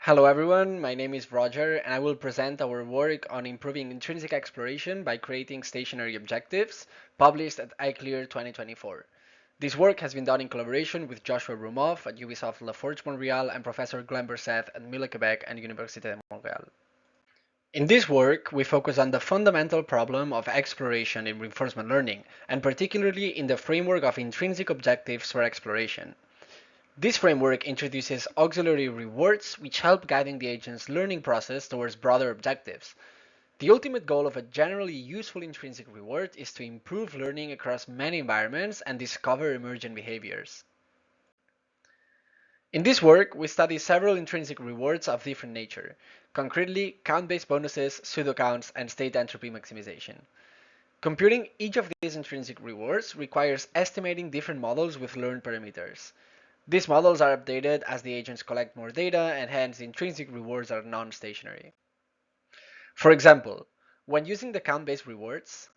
Hello everyone, my name is Roger and I will present our work on improving intrinsic exploration by creating stationary objectives, published at ICLR 2024. This work has been done in collaboration with Joshua Romoff at Ubisoft La Forge Montreal and Professor Glen Berseth at Mille Quebec and Université de Montréal. In this work, we focus on the fundamental problem of exploration in reinforcement learning, and particularly in the framework of intrinsic objectives for exploration. This framework introduces auxiliary rewards which help guiding the agent's learning process towards broader objectives. The ultimate goal of a generally useful intrinsic reward is to improve learning across many environments and discover emergent behaviors. In this work, we study several intrinsic rewards of different nature, concretely count-based bonuses, pseudo-counts, and state entropy maximization. Computing each of these intrinsic rewards requires estimating different models with learned parameters. These models are updated as the agents collect more data, and hence intrinsic rewards are non-stationary. For example, when using the count-based rewards,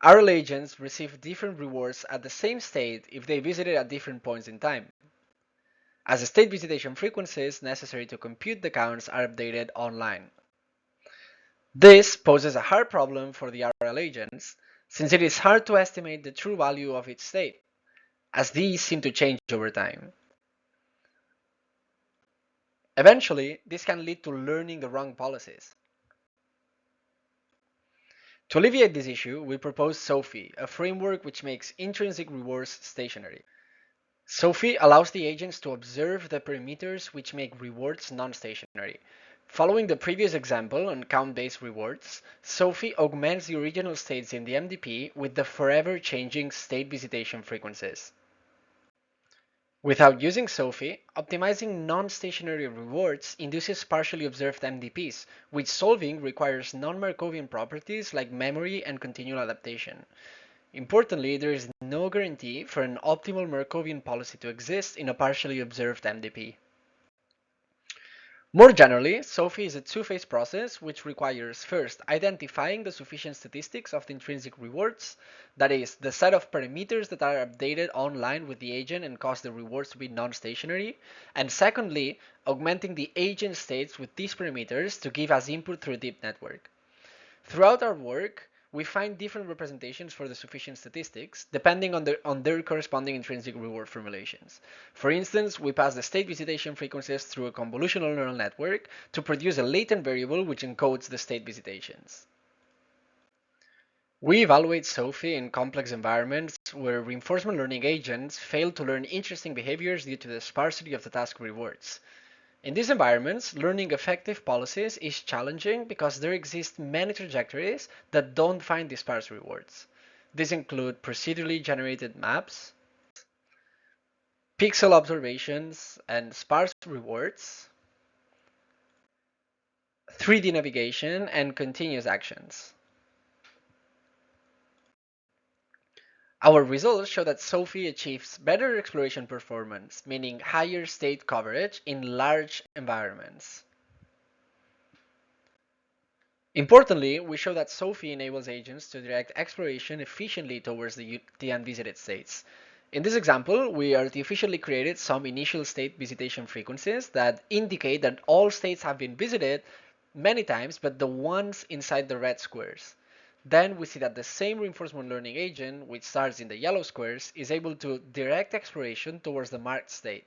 RL agents receive different rewards at the same state if they visited at different points in time, as the state visitation frequencies necessary to compute the counts are updated online. This poses a hard problem for the RL agents, since it is hard to estimate the true value of each state, as these seem to change over time. Eventually, this can lead to learning the wrong policies. To alleviate this issue, we propose SOPHI, a framework which makes intrinsic rewards stationary. SOPHI allows the agents to observe the parameters which make rewards non-stationary. Following the previous example on count-based rewards, SOPHI augments the original states in the MDP with the forever changing state visitation frequencies. Without using SOPHI, optimizing non-stationary rewards induces partially observed MDPs, which solving requires non-Markovian properties like memory and continual adaptation. Importantly, there is no guarantee for an optimal Markovian policy to exist in a partially observed MDP. More generally, SOPHI is a two-phase process which requires first identifying the sufficient statistics of the intrinsic rewards, that is, the set of parameters that are updated online with the agent and cause the rewards to be non-stationary, and secondly, augmenting the agent states with these parameters to give as input through a deep network. Throughout our work, we find different representations for the sufficient statistics, depending on their corresponding intrinsic reward formulations. For instance, we pass the state visitation frequencies through a convolutional neural network to produce a latent variable which encodes the state visitations. We evaluate SOPHI in complex environments where reinforcement learning agents fail to learn interesting behaviors due to the sparsity of the task rewards. In these environments, learning effective policies is challenging because there exist many trajectories that don't find these sparse rewards. These include procedurally generated maps, pixel observations and sparse rewards, 3D navigation, and continuous actions. Our results show that SOPHI achieves better exploration performance, meaning higher state coverage in large environments. Importantly, we show that SOPHI enables agents to direct exploration efficiently towards the unvisited states. In this example, we artificially created some initial state visitation frequencies that indicate that all states have been visited many times, but the ones inside the red squares. Then we see that the same reinforcement learning agent, which starts in the yellow squares, is able to direct exploration towards the marked state.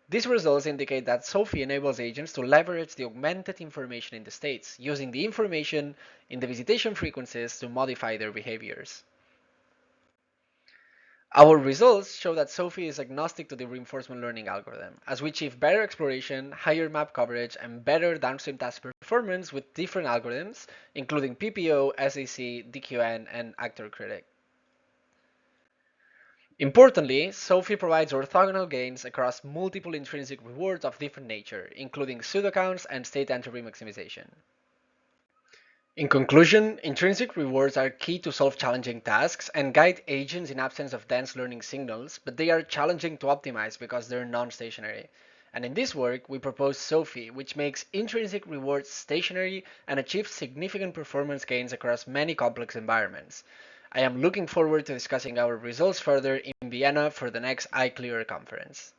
These results indicate that SOPHI enables agents to leverage the augmented information in the states, using the information in the visitation frequencies to modify their behaviors. Our results show that SOPHI is agnostic to the reinforcement learning algorithm, as we achieve better exploration, higher map coverage, and better downstream task performance with different algorithms, including PPO, SAC, DQN, and actor critic. Importantly, SOPHI provides orthogonal gains across multiple intrinsic rewards of different nature, including pseudo-counts and state entropy maximization. In conclusion, intrinsic rewards are key to solve challenging tasks and guide agents in absence of dense learning signals, but they are challenging to optimize because they're non-stationary. And in this work, we propose SOPHI, which makes intrinsic rewards stationary and achieves significant performance gains across many complex environments. I am looking forward to discussing our results further in Vienna for the next ICLR conference.